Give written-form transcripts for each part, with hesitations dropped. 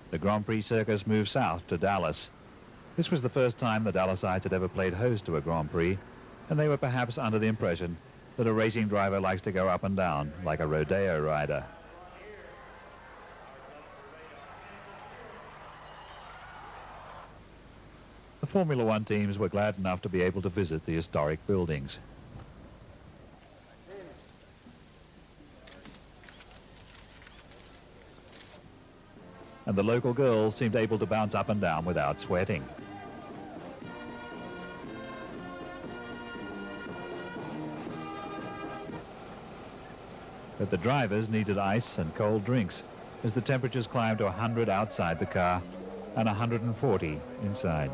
The Grand Prix circus moved south to Dallas. This was the first time the Dallasites had ever played host to a Grand Prix, and they were perhaps under the impression that a racing driver likes to go up and down like a rodeo rider. The Formula One teams were glad enough to be able to visit the historic buildings. And the local girls seemed able to bounce up and down without sweating. But the drivers needed ice and cold drinks as the temperatures climbed to 100 outside the car and 140 inside.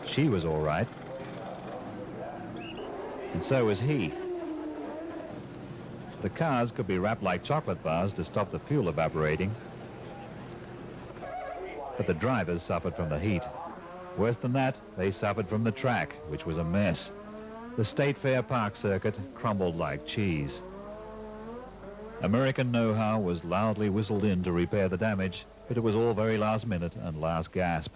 She was all right, and so was he. The cars could be wrapped like chocolate bars to stop the fuel evaporating, but the drivers suffered from the heat. Worse than that, they suffered from the track, which was a mess. The State Fair Park circuit crumbled like cheese. American know-how was loudly whistled in to repair the damage, but it was all very last minute and last gasp.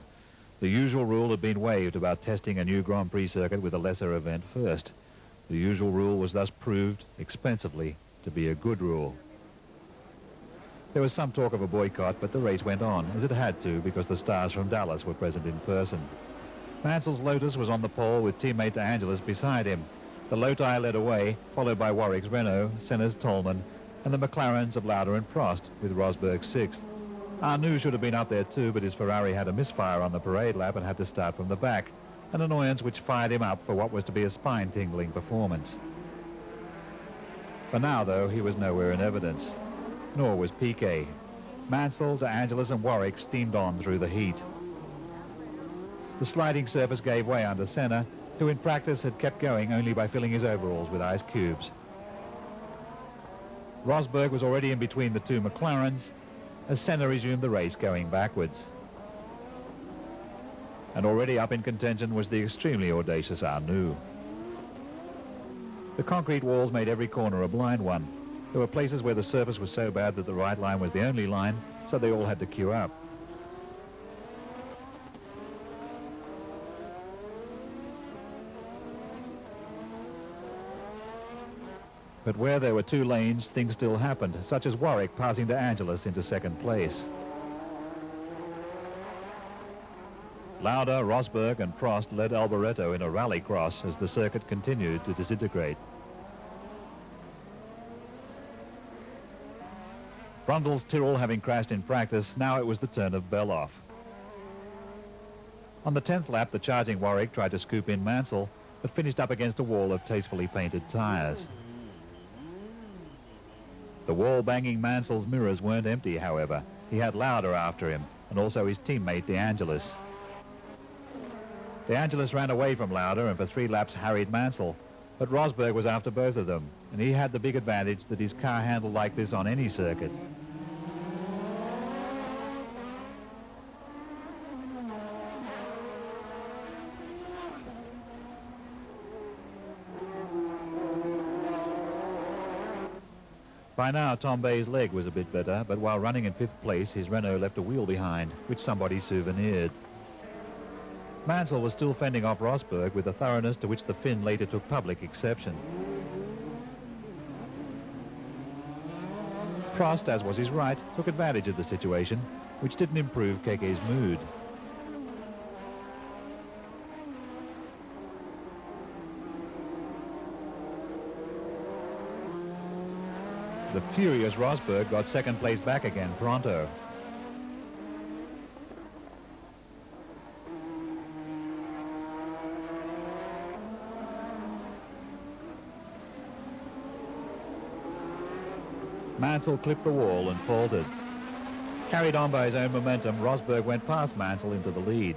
The usual rule had been waived about testing a new Grand Prix circuit with a lesser event first. The usual rule was thus proved, expensively, to be a good rule. There was some talk of a boycott, but the race went on, as it had to, because the stars from Dallas were present in person. Mansell's Lotus was on the pole with teammate De Angelis beside him. The Loti led away, followed by Warwick's Renault, Senna's Tolman, and the McLarens of Lauda and Prost, with Rosberg sixth. Arnoux should have been up there too, but his Ferrari had a misfire on the parade lap and had to start from the back, an annoyance which fired him up for what was to be a spine-tingling performance. For now, though, he was nowhere in evidence. Nor was Piquet. Mansell, De Angelis and Warwick steamed on through the heat. The sliding surface gave way under Senna, who in practice had kept going only by filling his overalls with ice cubes. Rosberg was already in between the two McLarens as Senna resumed the race going backwards. And already up in contention was the extremely audacious Arnoux. The concrete walls made every corner a blind one. There were places where the surface was so bad that the right line was the only line, so they all had to queue up. But where there were two lanes, things still happened, such as Warwick passing De Angelis into second place. Lauda, Rosberg and Prost led Alboreto in a rallycross as the circuit continued to disintegrate. Brundle's Tyrrell having crashed in practice, now it was the turn of Beloff. On the 10th lap, the charging Warwick tried to scoop in Mansell, but finished up against a wall of tastefully painted tyres. The wall-banging Mansell's mirrors weren't empty, however. He had Lauda after him, and also his teammate De Angelis. De Angelis ran away from Lauda and for 3 laps harried Mansell, but Rosberg was after both of them, and he had the big advantage that his car handled like this on any circuit. By now, Tom Bay's leg was a bit better, but while running in 5th place, his Renault left a wheel behind, which somebody souvenired. Mansell was still fending off Rosberg with a thoroughness to which the Finn later took public exception. Prost, as was his right, took advantage of the situation, which didn't improve Keke's mood. The furious Rosberg got second place back again pronto. Mansell clipped the wall and faltered. Carried on by his own momentum, Rosberg went past Mansell into the lead.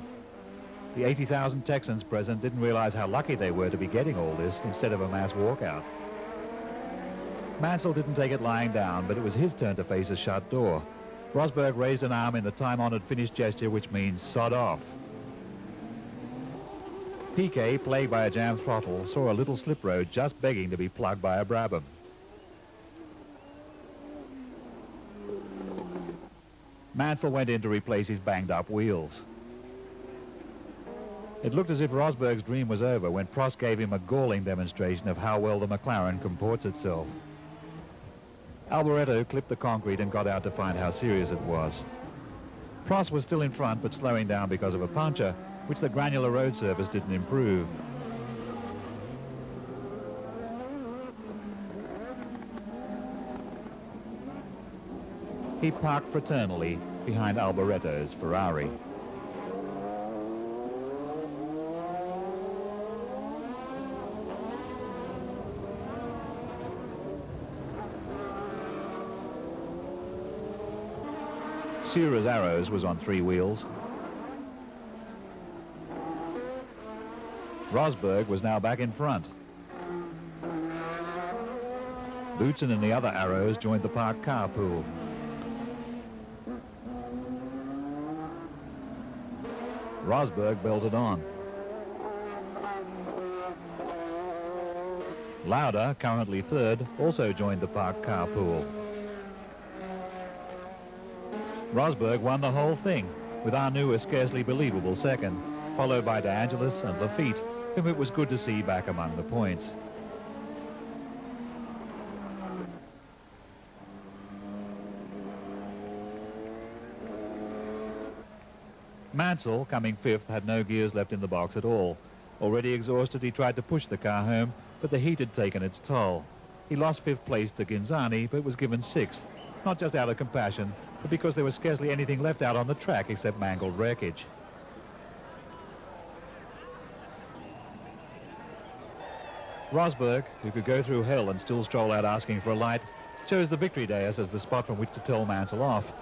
The 80,000 Texans present didn't realize how lucky they were to be getting all this instead of a mass walkout. Mansell didn't take it lying down, but it was his turn to face a shut door. Rosberg raised an arm in the time-honored Finnish gesture, which means sod off. Keke, plagued by a jammed throttle, saw a little slip road just begging to be plugged by a Brabham. Mansell went in to replace his banged-up wheels. It looked as if Rosberg's dream was over when Prost gave him a galling demonstration of how well the McLaren comports itself. Alboreto clipped the concrete and got out to find how serious it was. Prost was still in front but slowing down because of a puncture, which the granular road surface didn't improve. He parked fraternally behind Alboreto's Ferrari. Sura's Arrows was on 3 wheels. Rosberg was now back in front. Lutsen and the other Arrows joined the parked car pool. Rosberg belted on. Lauda, currently 3rd, also joined the parked car pool. Rosberg won the whole thing, with Arnoux a scarcely believable 2nd, followed by De Angelis and Lafitte, whom it was good to see back among the points. Mansell, coming 5th, had no gears left in the box at all. Already exhausted, he tried to push the car home, but the heat had taken its toll. He lost 5th place to Ghinzani, but was given 6th, not just out of compassion, but because there was scarcely anything left out on the track except mangled wreckage. Rosberg, who could go through hell and still stroll out asking for a light, chose the victory dais as the spot from which to tell Mansell off.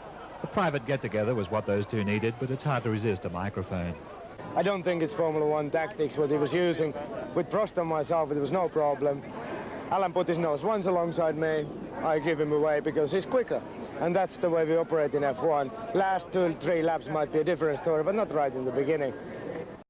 A private get-together was what those two needed, but it's hard to resist a microphone. I don't think it's Formula 1 tactics what he was using. With Prost and myself, it was no problem. Alan put his nose once alongside me. I give him away because he's quicker. And that's the way we operate in F1. Last 2 or 3 laps might be a different story, but not right in the beginning.